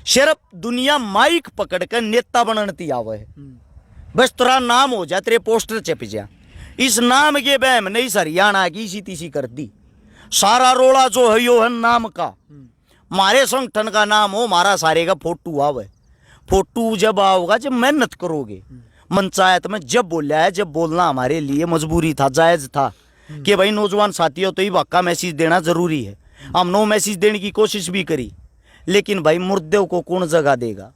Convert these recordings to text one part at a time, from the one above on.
सिर्फ दुनिया माइक पकड़ कर नेता बनती आवे है। बस तेरा नाम हो जा, तेरे पोस्टर छप जा। इस नाम के बहम नहीं हरियाणा की इसी तीसी कर दी। सारा रोला जो है यो है नाम का। मारे संगठन का नाम हो, मारा सारे का फोटो आवे। फोटो जब आओगा जब मेहनत करोगे। पंचायत में जब बोला है, जब बोलना हमारे लिए मजबूरी था, जायज था कि भाई नौजवान साथियों तो ही वाका मैसेज देना जरूरी है। हम नो मैसेज देने की कोशिश भी करी, लेकिन भाई मुर्दे को कौन जगह देगा।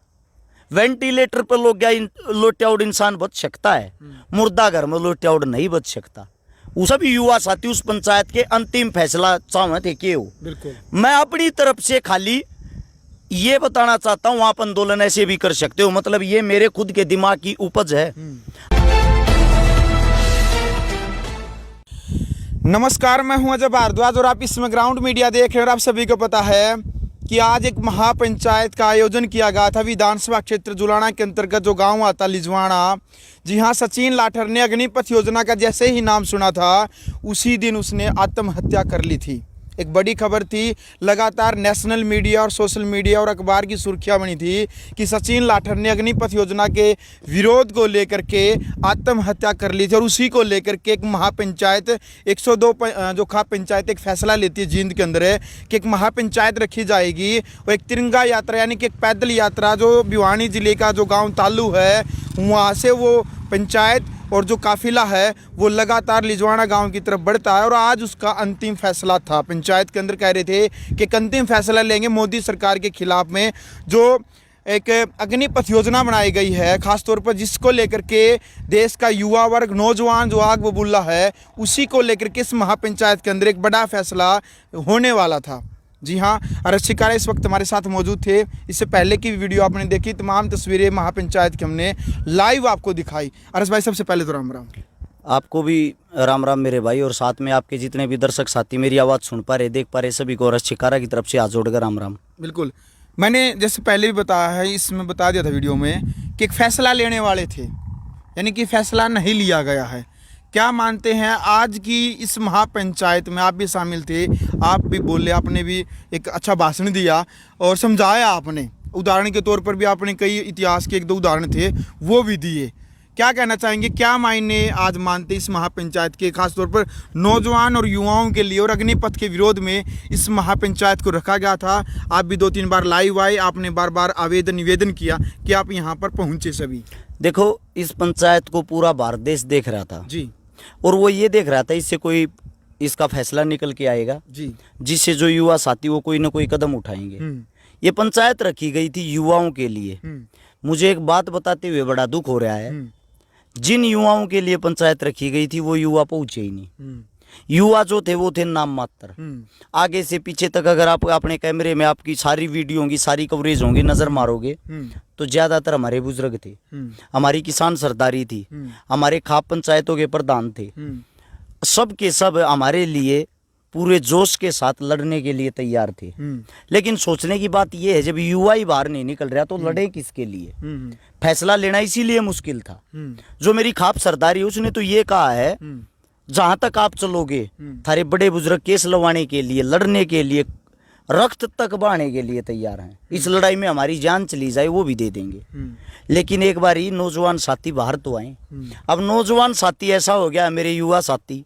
वेंटिलेटर पर लोटियाउड इंसान बच सकता है, मुर्दा घर में लोटियाउड नहीं बच सकता। वो सभी युवा साथी उस पंचायत के अंतिम फैसला चाहे थे कि हो। बिल्कुल मैं अपनी तरफ से खाली ये बताना चाहता हूँ, आप आंदोलन ऐसे भी कर सकते हो, मतलब ये मेरे खुद के दिमाग की उपज है। नमस्कार, मैं हूं अजय भारद्वाज और आप इसमें ग्राउंड मीडिया देख रहे हैं। और आप सभी को पता है कि आज एक महापंचायत का आयोजन किया गया था विधानसभा क्षेत्र जुलाना के अंतर्गत जो गांव आता लिजवाड़ा। जी हां, सचिन लाठर ने अग्निपथ योजना का जैसे ही नाम सुना था उसी दिन उसने आत्महत्या कर ली थी। एक बड़ी खबर थी, लगातार नेशनल मीडिया और सोशल मीडिया और अखबार की सुर्खियां बनी थी कि सचिन लाठर ने अग्निपथ योजना के विरोध को लेकर के आत्महत्या कर ली थी। और उसी को लेकर के एक महापंचायत 102 जो खाप पंचायत एक फैसला लेती है जींद के अंदर है कि एक महापंचायत रखी जाएगी। और एक तिरंगा यात्रा यानी कि एक पैदल यात्रा जो भिवानी जिले का जो गाँव तालू है वहाँ से वो पंचायत और जो काफिला है वो लगातार लिजवाड़ा गांव की तरफ बढ़ता है। और आज उसका अंतिम फैसला था। पंचायत के अंदर कह रहे थे कि एक अंतिम फैसला लेंगे मोदी सरकार के खिलाफ में जो एक अग्निपथ योजना बनाई गई है, खासतौर पर जिसको लेकर के देश का युवा वर्ग नौजवान जो आग बबूला है उसी को लेकर के इस महापंचायत के अंदर एक बड़ा फैसला होने वाला था। जी हाँ, अरज शिकारा इस वक्त हमारे साथ मौजूद थे। इससे पहले की वीडियो आपने देखी, तमाम तस्वीरें महापंचायत की हमने लाइव आपको दिखाई। अरज भाई, सबसे पहले तो राम राम। आपको भी राम राम मेरे भाई, और साथ में आपके जितने भी दर्शक साथी मेरी आवाज़ सुन पा रहे, देख पा रहे, सभी को अरज शिकारा की तरफ से हाथ जोड़कर राम राम। बिल्कुल, मैंने जैसे पहले भी बताया है, इसमें बता दिया था वीडियो में कि एक फैसला लेने वाले थे, यानी कि फैसला नहीं लिया गया है। क्या मानते हैं आज की इस महापंचायत में? आप भी शामिल थे, आप भी बोले, आपने भी एक अच्छा भाषण दिया और समझाया आपने। उदाहरण के तौर पर भी आपने कई इतिहास के 1-2 उदाहरण थे वो भी दिए। क्या कहना चाहेंगे, क्या मायने आज मानते इस महापंचायत के, खासतौर पर नौजवान और युवाओं के लिए? और अग्निपथ के विरोध में इस महापंचायत को रखा गया था। आप भी 2-3 बार लाइव आए, आपने बार बार आवेदन निवेदन किया कि आप यहाँ पर पहुँचे सभी। देखो, इस पंचायत को पूरा भारत देश देख रहा था जी, और वो ये देख रहा था इससे कोई इसका फैसला निकल के आएगा जी, जिससे जो युवा साथी वो कोई ना कोई कदम उठाएंगे। ये पंचायत रखी गई थी युवाओं के लिए। मुझे एक बात बताते हुए बड़ा दुख हो रहा है, जिन युवाओं के लिए पंचायत रखी गई थी वो युवा पहुंचे ही नहीं। युवा जो थे वो थे नाम मात्र। आगे से पीछे तक अगर आप अपने कैमरे में आपकी सारी वीडियो होंगी, सारी कवरेज होंगी, नजर मारोगे तो ज्यादातर हमारे बुजुर्ग थे, हमारी किसान सरदारी थी, हमारे खाप पंचायतों के प्रधान थे। सब के सब हमारे लिए पूरे जोश के साथ लड़ने के लिए तैयार थे। लेकिन सोचने की बात यह है, जब युवा ही बाहर नहीं निकल रहा तो लड़े किसके लिए? फैसला लेना इसीलिए मुश्किल था। जो मेरी खाप सरदारी उसने तो ये कहा है, जहां तक आप चलोगे थारे बड़े बुजुर्ग केस लवाने के लिए, लड़ने के लिए, रक्त तक बहाने के लिए तैयार हैं। इस लड़ाई में हमारी जान चली जाए वो भी दे देंगे। लेकिन एक बार ही नौजवान साथी बाहर तो आए। अब नौजवान साथी ऐसा हो गया, मेरे युवा साथी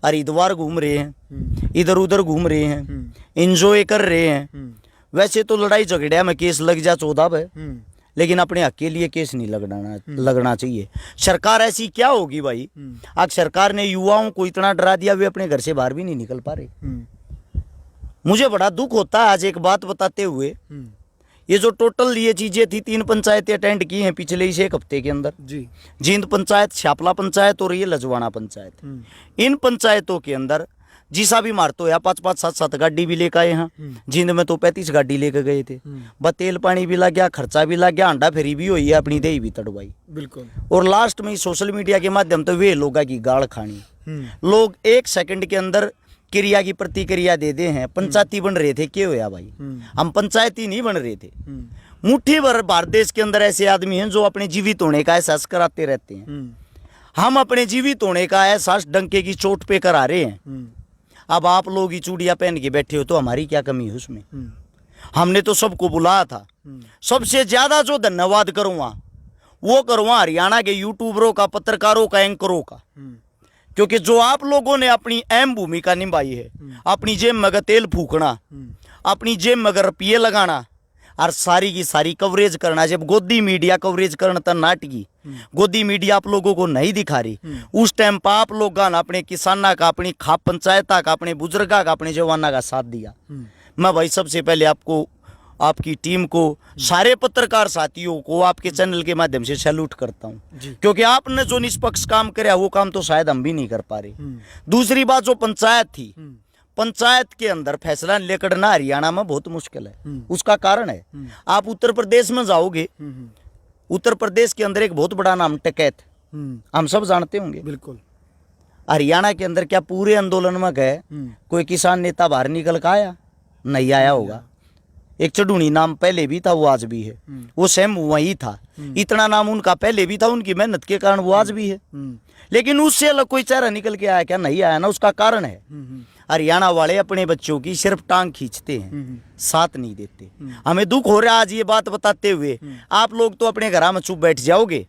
हरिद्वार घूम रहे हैं, इधर उधर घूम रहे हैं, एंजॉय कर रहे हैं। वैसे तो लड़ाई झगड़िया में केस लग जा 14 पे, लेकिन अपने हक के लिए केस नहीं लगना चाहिए। सरकार ऐसी क्या होगी भाई, आज सरकार ने युवाओं को इतना डरा दिया वे अपने घर से बाहर भी नहीं निकल पा रहे। मुझे बड़ा दुख होता है आज एक बात बताते हुए, ये जो टोटल ये चीजें थी, 3 पंचायतें अटेंड की हैं पिछले इस 1 हफ्ते के अंदर जी। जींद पंचायत, श्यापला पंचायत और ये लजवाड़ा पंचायत। इन पंचायतों के अंदर जिसा भी मारतो है 5-5, 7-7 गाड़ी भी लेकर आए हैं। जींद में तो 35 गाड़ी लेकर गए थे। तेल पानी भी लग गया, खर्चा भी लग गया, अंडा फेरी भी हुई है, अपनी दही भी तड़वाई। बिल्कुल। और लास्ट में सोशल मीडिया के माध्यम तो वे लोगों की गाड़ खानी। लोग 1 सेकंड के अंदर क्रिया की प्रतिक्रिया दे दे हैं। पंचायती बन रहे थे, क्या हुआ भाई? हम पंचायती नहीं बन रहे थे। मुट्ठी भर भारत देश के अंदर ऐसे आदमी हैं जो अपने जीवित होने का एहसास कराते रहते हैं। हम अपने जीवित होने का एहसास डंके की चोट पे करा रहे हैं। अब आप लोग ही चूड़ियां पहन के बैठे हो तो हमारी क्या कमी है उसमें? हमने तो सबको बुलाया था। सबसे ज्यादा जो धन्यवाद करूंगा वो करूंगा हरियाणा के यूट्यूबरों का, पत्रकारों का, एंकरों का, क्योंकि जो आप लोगों ने अपनी अहम भूमिका निभाई है, अपनी जेब में तेल फूकना, अपनी जेब में रुपये लगाना और सारी की सारी कवरेज करना। जब गोदी मीडिया कवरेज करना था नाटकी, गोदी मीडिया आप लोगों को नहीं दिखा रही, उस टाइम पर आप लोग अपने किसाना का, अपनी खाप पंचायता का, अपने बुजुर्गा का, अपने जवाना का साथ दिया। मैं भाई सबसे पहले आपको, आपकी टीम को, सारे पत्रकार साथियों को आपके चैनल के माध्यम से सैल्यूट करता हूं, क्योंकि आपने जो निष्पक्ष काम किया वो काम तो शायद हम भी नहीं कर पा रहे। दूसरी बात, जो पंचायत थी, पंचायत के अंदर फैसला लेकर ना हरियाणा में बहुत मुश्किल है। उसका कारण है, आप उत्तर प्रदेश में जाओगे, उत्तर प्रदेश के अंदर एक बहुत बड़ा नाम टिकैत, हम सब जानते होंगे। बिल्कुल। हरियाणा के अंदर क्या पूरे आंदोलन में गए कोई किसान नेता बाहर निकल कर आया? नहीं आया होगा। एक चढ़ूनी नाम पहले भी था, वो आज भी है, वो सेम वही था। इतना नाम उनका पहले भी था, उनकी मेहनत के कारण वो आज भी है। लेकिन उससे अलग कोई चेहरा निकल के आया क्या? नहीं आया ना। उसका कारण है हरियाणा वाले अपने बच्चों की सिर्फ टांग खींचते हैं, साथ नहीं देते। हमें दुख हो रहा है आज ये बात बताते हुए। आप लोग तो अपने घर में चुप बैठ जाओगे।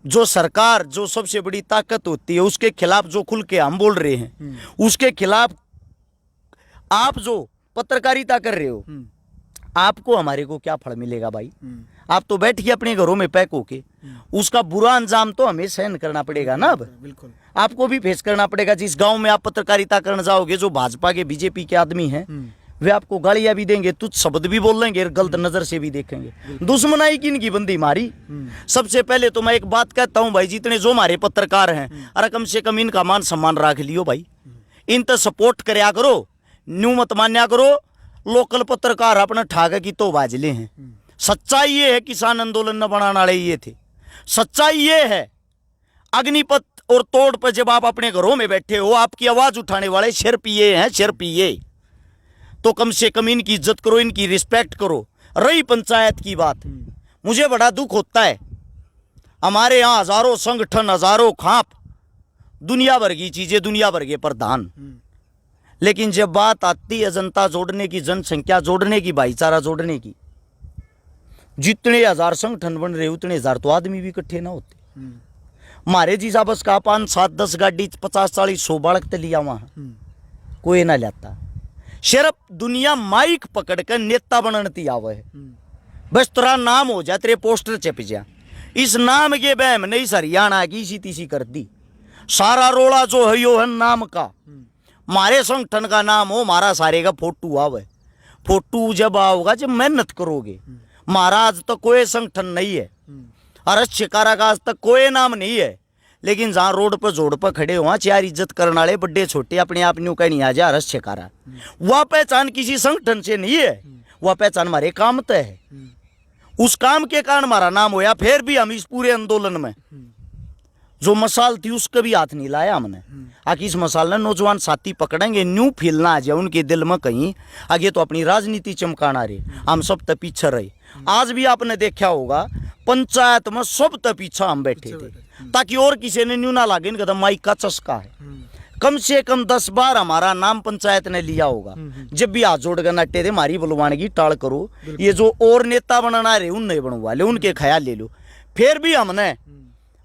जो सरकार, जो सबसे बड़ी ताकत होती है, उसके खिलाफ जो खुल के हम बोल रहे हैं, उसके खिलाफ आप जो पत्रकारिता कर रहे हो, आपको हमारे को क्या फल मिलेगा भाई? आप तो बैठ के अपने घरों में पैक होके, उसका बुरा अंजाम तो हमें सहन करना पड़ेगा ना। अब बिल्कुल आपको भी फेस करना पड़ेगा। जिस गांव में आप पत्रकारिता करने जाओगे, जो भाजपा के, बीजेपी के आदमी हैं, वे आपको गालियां भी देंगे, तुच्छ शब्द भी बोलेंगे, गलत नजर से भी देखेंगे। दुश्मनाई की इनकी बंदी मारी। सबसे पहले तो मैं एक बात कहता हूं भाई, जितने जो हमारे पत्रकार हैं, अरे कम से कम इनका मान सम्मान रख लियो भाई। इन तो सपोर्ट करया करो, न्यू मत मान्या करो। लोकल पत्रकार अपना ठाक की तो बाजले हैं। सच्चाई ये है, किसान आंदोलन न बनाने वाले ये थे। सच्चाई ये है, अग्निपथ और तोड़ पर जब आप अपने घरों में बैठे हो, आपकी आवाज उठाने वाले सिर्फ ये हैं, सिर्फ ये। तो कम से कम इनकी इज्जत करो, इनकी रिस्पेक्ट करो। रही पंचायत की बात, मुझे बड़ा दुख होता है, हमारे यहाँ हजारों संगठन, हजारों खाप, दुनिया भर की चीजें, दुनिया भर के प्रधान, लेकिन जब बात आती है जनता जोड़ने की, जनसंख्या जोड़ने की, भाईचारा जोड़ने की, जितने हजार संगठन बन रहे उतने हजार तो आदमी भी इकट्ठे ना होते। हमारे जीसा बस का 5, 7, 10 गाड़ी, 50, 40, 100 बालक तो लिया वहां, कोई ना लेता। सिर्फ दुनिया माइक पकड़ कर नेता बनती आवे है। बस तेरा नाम हो जा, तेरे पोस्टर छप जा। इस नाम के बहम ने इस हरियाणा की इसी तीसी कर दी। सारा रोड़ा जो है यो है नाम का। हमारे संगठन का नाम हो, हमारा सारे का फोटो आवे। फोटो जब आओगा जब मेहनत करोगे। महाराज तो कोई संगठन नहीं है, अरस शिकारा का आज तक कोई नाम नहीं है, लेकिन जहाँ रोड पर जोड़ पर खड़े हुआ चार इज्जत करने वाले बड़े छोटे अपने आप न्यू कहीं आ जा अरस शिकारा, वह पहचान किसी संगठन से नहीं है, वह पहचान हमारे काम तय है। उस काम के कारण हमारा नाम होया। फिर भी हम इस पूरे आंदोलन में जो मसाल थी उसका भी हाथ नहीं लाया हमने। आखिर इस मसाल ने नौजवान साथी पकड़ेंगे, न्यू फील ना आ जाए उनके दिल में कहीं आगे तो अपनी राजनीति चमकाना रहे, हम सब तक पीछे रहे। आज भी आपने देखा होगा पंचायत में सब तक पीछा हम बैठे थे, ताकि और किसी ने न्यू ना लागे इनका तो माइक का चस्का है। कम से कम 10 बार हमारा नाम पंचायत ने लिया होगा। जब भी हाथ जोड़ कर नट्टे थे हमारी बुलवानगी टाल करो, ये जो और नेता बनाना रहे उन नहीं बनवा ले, उनके ख्याल ले लो। फिर भी हमने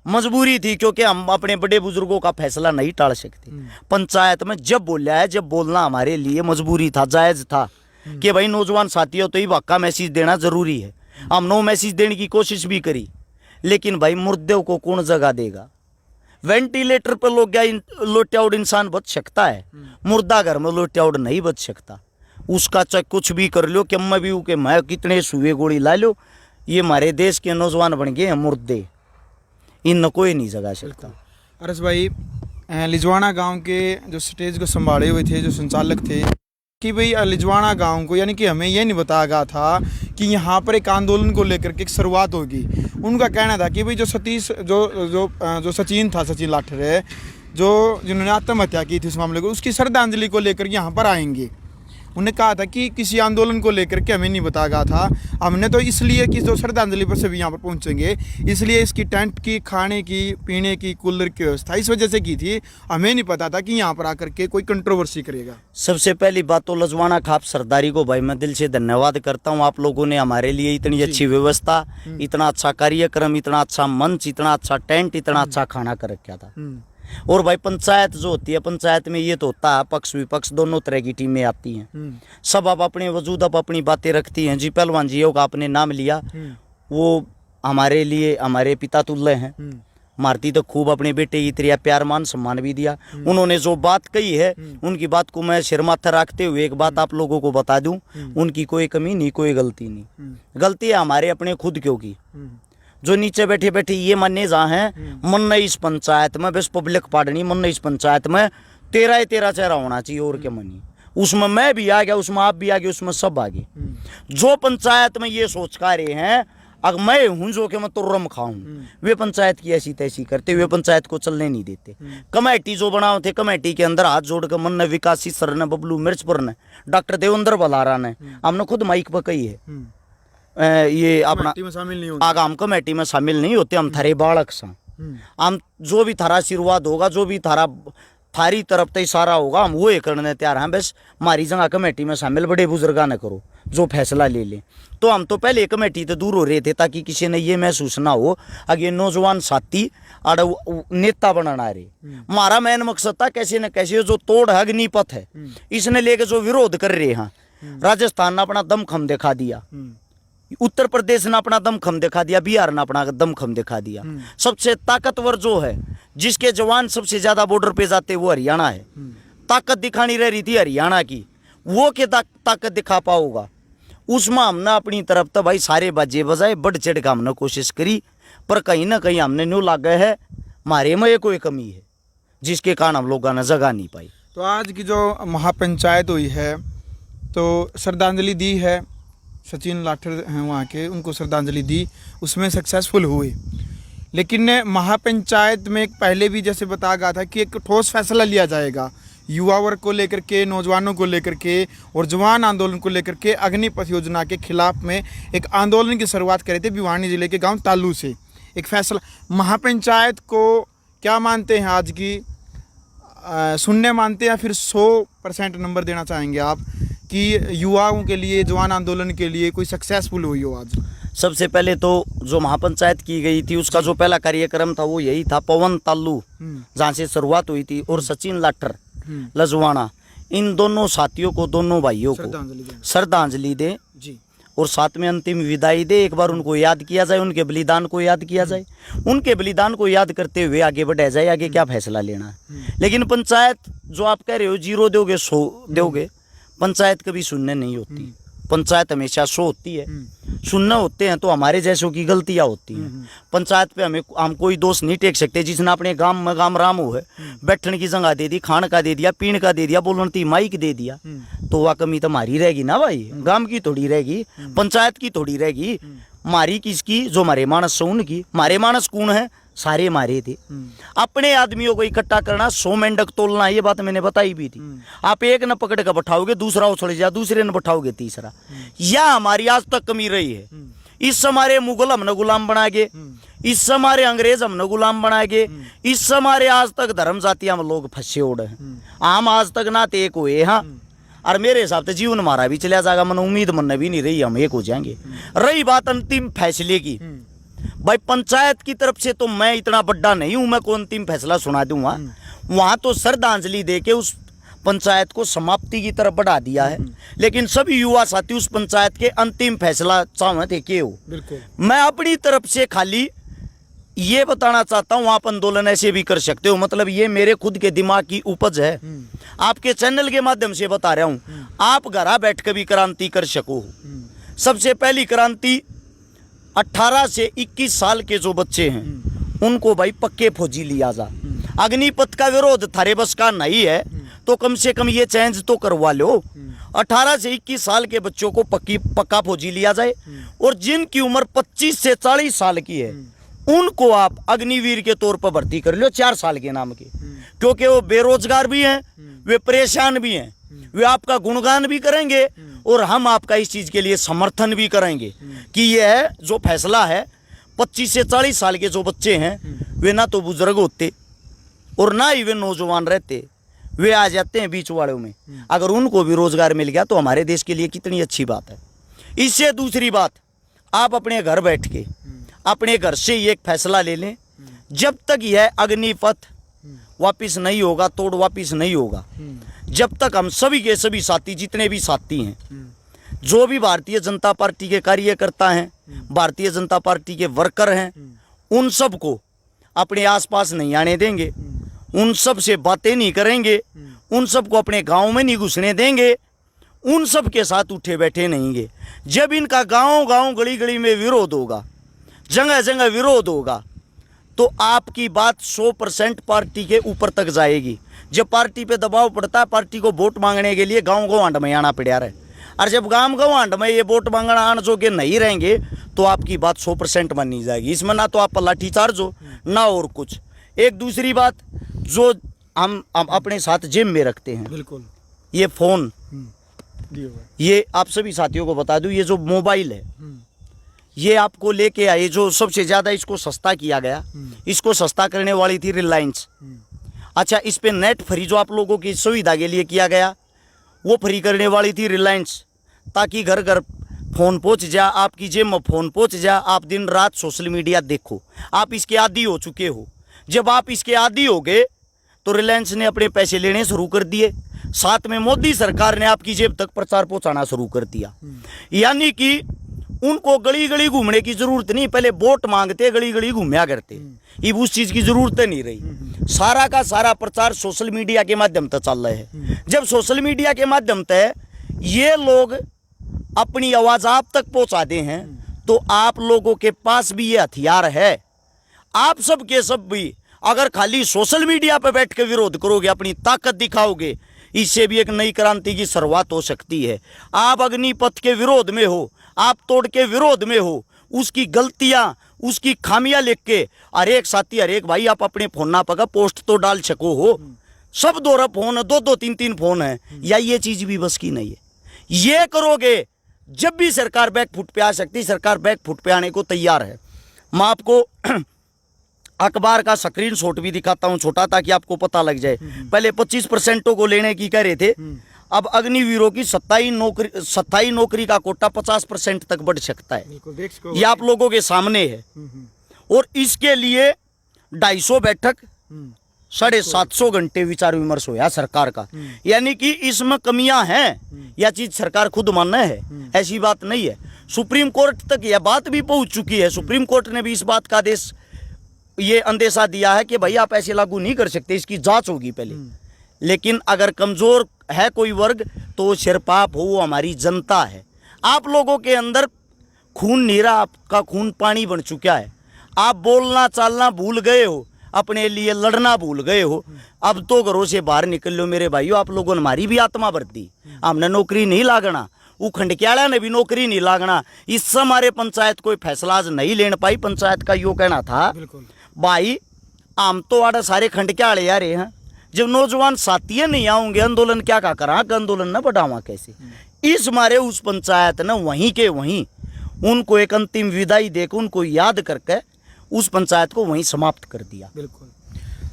मजबूरी थी, क्योंकि हम अपने बड़े बुजुर्गों का फैसला नहीं टाल सकते। पंचायत में जब बोला है, जब बोलना हमारे लिए मजबूरी था, जायज था कि भाई नौजवान साथियों तो ही वाक़ा मैसेज देना जरूरी है। हम नो मैसेज देने की कोशिश भी करी, लेकिन भाई मुर्दे को कौन जगह देगा? वेंटिलेटर पर लोग लोटियाउड इंसान बच सकता है, मुर्दा घर में लोटियाउड नहीं बच सकता। उसका चाहे कुछ भी कर लो, कि मैं भी के मैं कितने सुए गोली ला लो, ये हमारे देश के नौजवान बन गए हैं मुर्दे, इन कोई नहीं जगा सकता। अरस भाई, लिजवाना गांव के जो स्टेज को संभाले हुए थे, जो संचालक थे, कि भाई लिजवाना गांव को, यानी कि हमें ये नहीं बताया गया था कि यहाँ पर एक आंदोलन को लेकर के एक शुरुआत होगी। उनका कहना था कि भाई जो सतीश जो सचिन था, सचिन लाठरे, जो जिन्होंने आत्महत्या की थी उस मामले को, उसकी श्रद्धांजलि को लेकर यहाँ पर आएंगे। उन्होंने कहा था कि किसी आंदोलन को लेकर के हमें नहीं बताया गया था, हमने तो इसलिए कि जो श्रद्धांजलि पर सभी यहाँ पर पहुँचेंगे इसलिए इसकी टेंट की, खाने की, पीने की, कूलर की व्यवस्था इस वजह से की थी, हमें नहीं पता था कि यहाँ पर आकर के कोई कंट्रोवर्सी करेगा। सबसे पहली बात तो लजवाना खाप सरदारी को भाई मैं दिल से धन्यवाद करता हूँ। आप लोगों ने हमारे लिए इतनी अच्छी व्यवस्था, इतना अच्छा कार्यक्रम, इतना अच्छा मंच, इतना अच्छा टेंट, इतना अच्छा खाना कर रखा था। और भाई पंचायत जो होती है, पंचायत में ये तो होता है पक्ष विपक्ष दोनों तरह की टीमें आती हैं, सब आप अपने वजूद आप अपनी बातें रखती हैं। जी पहलवान जी का आपने नाम लिया, वो हमारे लिए हमारे पिता तुल्य हैं। मारती तो खूब अपने बेटे की तरह प्यार मान सम्मान भी दिया। उन्होंने जो बात कही है उनकी बात को मैं सिर माथा रखते हुए एक बात आप लोगों को बता दूं, उनकी कोई कमी नहीं, कोई गलती नहीं। गलती है हमारे अपने खुद क्यों की, जो नीचे बैठे बैठे ये माने जहाँ हैं मन नहीं इस पंचायत में, बस पब्लिक पार्टी मन नहीं इस पंचायत में 13 चेहरा होना चाहिए और क्या मनी। उसमें मैं भी आ गया, उसमें आप भी आ गए, उसमें सब आ गए। जो पंचायत में ये सोच का रहे हैं अगर मैं हूं जो कि मैं तुर्रम खाऊं, वे पंचायत की ऐसी तैसी करते, वे पंचायत को चलने नहीं देते। कमेटी जो बनाओ थे, कमेटी के अंदर हाथ जोड़ कर मन ने विकासी सर ने, बबलू मिर्चपुर ने, डॉक्टर देवेंद्र बलारा ने, हमने खुद माइक पर कही है ये अपना आगा हम कमेटी में शामिल नहीं होते, हम थारे बालक सा, हम जो भी थारा आशीर्वाद होगा, जो भी थारी तरफ तक इशारा होगा हम वो करने तैयार हैं। बस हमारी जगह कमेटी में शामिल बड़े बुजुर्गा न करो, जो फैसला ले ले। तो हम तो पहले कमेटी तो दूर हो रहे थे ताकि किसी ने ये महसूस ना हो अगे नौजवान साथी आड़ नेता बनाना रहे। हमारा मेन मकसद था कैसे न कैसे जो तोड़ है अग्निपथ है इसने लेके जो विरोध कर रहे हैं। राजस्थान ने अपना दमखम दिखा दिया, उत्तर प्रदेश ने अपना दमखम दिखा दिया, बिहार ने अपना दमखम दिखा दिया। सबसे ताकतवर जो है जिसके जवान सबसे ज्यादा बॉर्डर पे जाते वो हरियाणा है। ताकत दिखानी रह रही थी हरियाणा की, वो के ताकत दिखा पाओगा। उसमें हमने अपनी तरफ तो भाई सारे बाजे बजाए, बढ़ चढ़ का हमने कोशिश करी, पर कहीं ना कहीं हमने न्यू लागे है हमारे में ये कोई कमी है जिसके कारण हम लोगों ने जगह नहीं पाई। तो आज की जो महापंचायत हुई है तो श्रद्धांजलि दी है, सचिन लाठर हैं वहाँ के, उनको श्रद्धांजलि दी, उसमें सक्सेसफुल हुए। लेकिन महापंचायत में पहले भी जैसे बताया गया था कि एक ठोस फैसला लिया जाएगा युवा वर्ग को लेकर के, नौजवानों को लेकर के और जवान आंदोलन को लेकर के। अग्निपथ योजना के खिलाफ में एक आंदोलन की शुरुआत करे थे भिवानी जिले के गांव तालू से। एक फैसला महापंचायत को क्या मानते हैं आज की, शून्य मानते हैं या फिर 100% नंबर देना चाहेंगे आप कि युवाओं के लिए, जवान आंदोलन के लिए कोई सक्सेसफुल हुई हो आज? सबसे पहले तो जो महापंचायत की गई थी उसका जो पहला कार्यक्रम था वो यही था, पवन तालू जहाँ से शुरुआत हुई थी, और सचिन लाठर लजवाना, इन दोनों साथियों को, दोनों भाइयों को श्रद्धांजलि दे जी, और साथ में अंतिम विदाई दे। एक बार उनको याद किया जाए, उनके बलिदान को याद किया जाए, उनके बलिदान को याद करते हुए आगे बढ़ाया जाए, आगे क्या फैसला लेना है। लेकिन पंचायत जो आप कह रहे हो 0 दोगे 100 दोगे, पंचायत कभी शून्य नहीं होती, पंचायत हमेशा 100 होती है। शून्य होते हैं तो हमारे जैसों की गलतियां होती हैं। पंचायत पे हम कोई दोष नहीं टेक सकते। जिसने अपने गांव में गांव राम हो है, बैठने की जगह दे दी, खान का दे दिया, पीने का दे दिया, बोलने माइक दे दिया, तो वह कमी तो हमारी रहेगी ना भाई, गांव की थोड़ी रहेगी, पंचायत की थोड़ी रहेगी, हमारी किसकी, जो हमारे मानस से उनकी। हमारे मानस कौन है, सारे मारे थे। अपने आदमियों को इकट्ठा करना, 100 मेंढक तोलना, ये बात मैंने बताई भी थी। आप एक न पकड़ कर बैठाओगे, दूसरा उछल जा, दूसरे न बैठाओगे तीसरा, यह हमारी आज तक कमी रही है। इस हमारे मुगल हमने गुलाम बनाएंगे, इस हमारे अंग्रेज हमने गुलाम बनाएंगे, इस हमारे आज तक धर्म जाति हम लोग फंसे उड़े हैं, हम आज तक ना तो एक हुए। हाँ, और मेरे हिसाब से जीवन हमारा भी चला जाएगा, मन उम्मीद मन भी नहीं रही हम एक हो जाएंगे। रही बात अंतिम फैसले की, भाई पंचायत की तरफ से तो मैं इतना बड़ा नहीं हूं मैं को अंतिम फैसला सुना दूंगा। वहां तो श्रद्धांजलि देके उस पंचायत को समाप्ति की तरफ बढ़ा दिया है, लेकिन सभी युवा साथी उस पंचायत के अंतिम फैसला चाहते के हो। मैं अपनी तरफ से खाली ये बताना चाहता हूँ, आप आंदोलन ऐसे भी कर सकते हो, मतलब ये मेरे खुद के दिमाग की उपज है, आपके चैनल के माध्यम से बता रहा हूँ। आप घर बैठ कर भी क्रांति कर सको। सबसे पहली क्रांति 18 से 21 साल के जो बच्चे हैं उनको भाई पक्के फौजी लिया जा। अग्निपथ का विरोध थारे बस का नहीं है तो कम से कम ये चेंज तो करवा लो। 18 से 21 साल के बच्चों को पक्का फौजी लिया जाए, और जिनकी उम्र 25 से 40 साल की है उनको आप अग्निवीर के तौर पर भर्ती कर लो 4 साल के नाम के, क्योंकि वो बेरोजगार भी हैं, वे परेशान भी हैं। वे आपका गुणगान भी करेंगे और हम आपका इस चीज के लिए समर्थन भी करेंगे कि यह जो फैसला है 25 से 40 साल के जो बच्चे हैं वे ना तो बुजुर्ग होते और ना ही वे नौजवान रहते, वे आ जाते हैं बीच वालों में। अगर उनको भी रोजगार मिल गया तो हमारे देश के लिए कितनी अच्छी बात है। इससे दूसरी बात, आप अपने घर बैठ के अपने घर से ये एक फैसला ले लें, जब तक यह अग्निपथ वापिस नहीं होगा, तोड़ वापिस नहीं होगा, जब तक हम सभी के सभी साथी जितने भी साथी हैं, जो भी भारतीय जनता पार्टी के कार्यकर्ता हैं, भारतीय जनता पार्टी के वर्कर हैं, उन सब को अपने आसपास नहीं आने देंगे, उन सब से बातें नहीं करेंगे, उन सब को अपने गांव में नहीं घुसने देंगे, उन सब के साथ उठे बैठे नहींगे। जब इनका गांव गांव गली गली में विरोध होगा, जगह जगह विरोध होगा, तो आपकी बात 100% पार्टी के ऊपर तक जाएगी। जब पार्टी पे दबाव पड़ता है, पार्टी को वोट मांगने के लिए गांव गांव में आना पड़ा रहे, और जब गांव गांव में ये वोट मांगना आने जो के नहीं रहेंगे तो आपकी बात 100% मानी जाएगी। इसमें ना तो आप लाठी चार्ज हो ना और कुछ। एक दूसरी बात जो हम अपने साथ जेब में रखते हैं, बिल्कुल ये फोन, ये आप सभी साथियों को बता दूं, ये जो मोबाइल है ये आपको लेके आए, जो सबसे ज्यादा इसको सस्ता किया गया, इसको सस्ता करने वाली थी रिलायंस। अच्छा, इस पे नेट फ्री जो आप लोगों की सुविधा के लिए किया गया वो फ्री करने वाली थी रिलायंस, ताकि घर घर फोन पहुंच जा, आपकी जेब में फोन पहुंच जा, आप दिन रात सोशल मीडिया देखो। आप इसके आदी हो चुके हो। जब आप इसके आदी हो गए तो रिलायंस ने अपने पैसे लेने शुरू कर दिए, साथ में मोदी सरकार ने आपकी जेब तक प्रचार पहुंचाना शुरू कर दिया। यानी कि उनको गली गली घूमने की जरूरत नहीं, पहले वोट मांगते गली गली घूमया करते, अब उस चीज की जरूरत नहीं रही। सारा का सारा प्रचार सोशल मीडिया के माध्यम से चल रहा है। जब सोशल मीडिया के माध्यम से ये लोग अपनी आवाज आप तक पहुंचाते हैं तो आप लोगों के पास भी ये हथियार है। आप सब के सब भी अगर खाली सोशल मीडिया पर बैठ के विरोध करोगे, अपनी ताकत दिखाओगे, इससे भी एक नई क्रांति की शुरुआत हो सकती है। आप अग्निपथ के विरोध में हो, आप तोड़ के विरोध में हो, उसकी गलतियां, उसकी खामियां लिख के हर एक साथी, हर एक भाई आप अपने फोन ना पका पोस्ट तो डाल सको हो। सब दो फोन है, दो तीन तीन फोन है, या ये चीज भी बस की नहीं है। ये करोगे जब भी सरकार बैक फुट पे आ सकती, सरकार बैक फुट पे आने को तैयार है। मैं आपको अखबार का स्क्रीनशॉट भी दिखाता हूं छोटा, ताकि आपको पता लग जाए। पहले 25% को लेने की कह रहे थे, अब अग्निवीरों की 27 नौकरी का कोटा 50% तक बढ़ सकता है। ये आप लोगों के सामने है। और इसके लिए 250 बैठक, 750 घंटे विचार विमर्श होया सरकार का। यानी कि इसमें कमियां हैं, यह चीज सरकार खुद मानना है, ऐसी बात नहीं है। सुप्रीम कोर्ट तक यह बात भी पहुंच चुकी है। सुप्रीम कोर्ट ने भी इस बात का आदेश, ये अंदेशा दिया है कि भाई आप ऐसे लागू नहीं कर सकते, इसकी जांच होगी पहले। लेकिन अगर कमजोर है कोई वर्ग तो सिरपाप हो, वो हमारी जनता है। आप लोगों के अंदर खून नीरा, आपका खून पानी बन चुका है। आप बोलना चालना भूल गए हो, अपने लिए लड़ना भूल गए हो। अब तो घरों से बाहर निकल लो मेरे भाइयों। आप लोगों ने हमारी भी आत्मा भर दी, हमने नौकरी नहीं लागना, वो खंडक्याड़ा ने भी नौकरी नहीं लागना। इससे हमारे पंचायत कोई फैसला आज नहीं लेने पाई। पंचायत का यो कहना था भाई हम तो आड़ा सारे खंडक्याड़े आ रहे हैं, जब नौजवान साथी नहीं आऊंगे आंदोलन क्या का करा, आंदोलन न बढ़ावा कैसे। इस मारे उस पंचायत ने वहीं के वहीं उनको एक अंतिम विदाई देकर, उनको याद करके उस पंचायत को वहीं समाप्त कर दिया। बिल्कुल।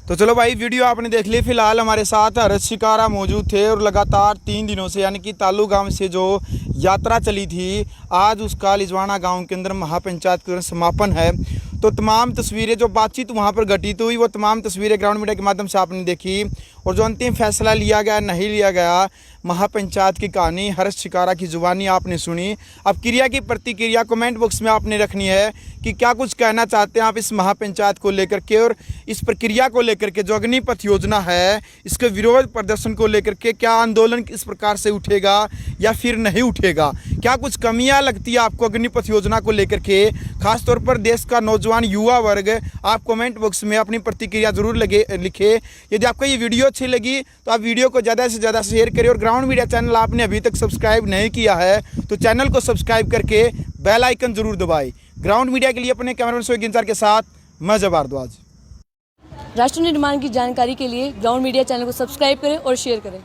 तो चलो भाई, वीडियो आपने देख ली। फिलहाल हमारे साथ हर्ष शिकारा मौजूद थे और लगातार 3 दिनों से, यानी कि तालू गांव से जो यात्रा चली थी, आज उसका लिजवाना गांव के अंदर महापंचायत के समापन है। तो तमाम तस्वीरें, जो बातचीत वहां पर घटित हुई, वो तमाम तस्वीरें ग्राउंड मीडिया के माध्यम से आपने देखी। और जो अंतिम फैसला लिया गया नहीं लिया गया, महापंचायत की कहानी हर्ष शिकारा की जुबानी आपने सुनी। अब क्रिया की प्रतिक्रिया कमेंट बॉक्स में आपने रखनी है कि क्या कुछ कहना चाहते हैं आप इस महापंचायत को लेकर के, और इस प्रक्रिया को लेकर के, जो अग्निपथ योजना है, इसके विरोध प्रदर्शन को लेकर के क्या आंदोलन इस प्रकार से उठेगा या फिर नहीं उठेगा। क्या कुछ कमियां लगती है आपको अग्निपथ योजना को लेकर के, खासतौर पर देश का नौजवान युवा वर्ग। आप कमेंट बॉक्स में अपनी प्रतिक्रिया जरूर लिखे। यदि आपको ये वीडियो अच्छी लगी तो आप वीडियो को ज़्यादा से ज़्यादा शेयर करें। और ग्राउंड मीडिया चैनल आपने अभी तक सब्सक्राइब नहीं किया है तो चैनल को सब्सक्राइब करके बेल आइकन जरूर दबाएं। ग्राउंड मीडिया के लिए अपने कैमरामैन सोहेल गिंजार के साथ मैं जब भारद्वाज। राष्ट्र निर्माण की जानकारी के लिए ग्राउंड मीडिया चैनल को सब्सक्राइब करें और शेयर करें।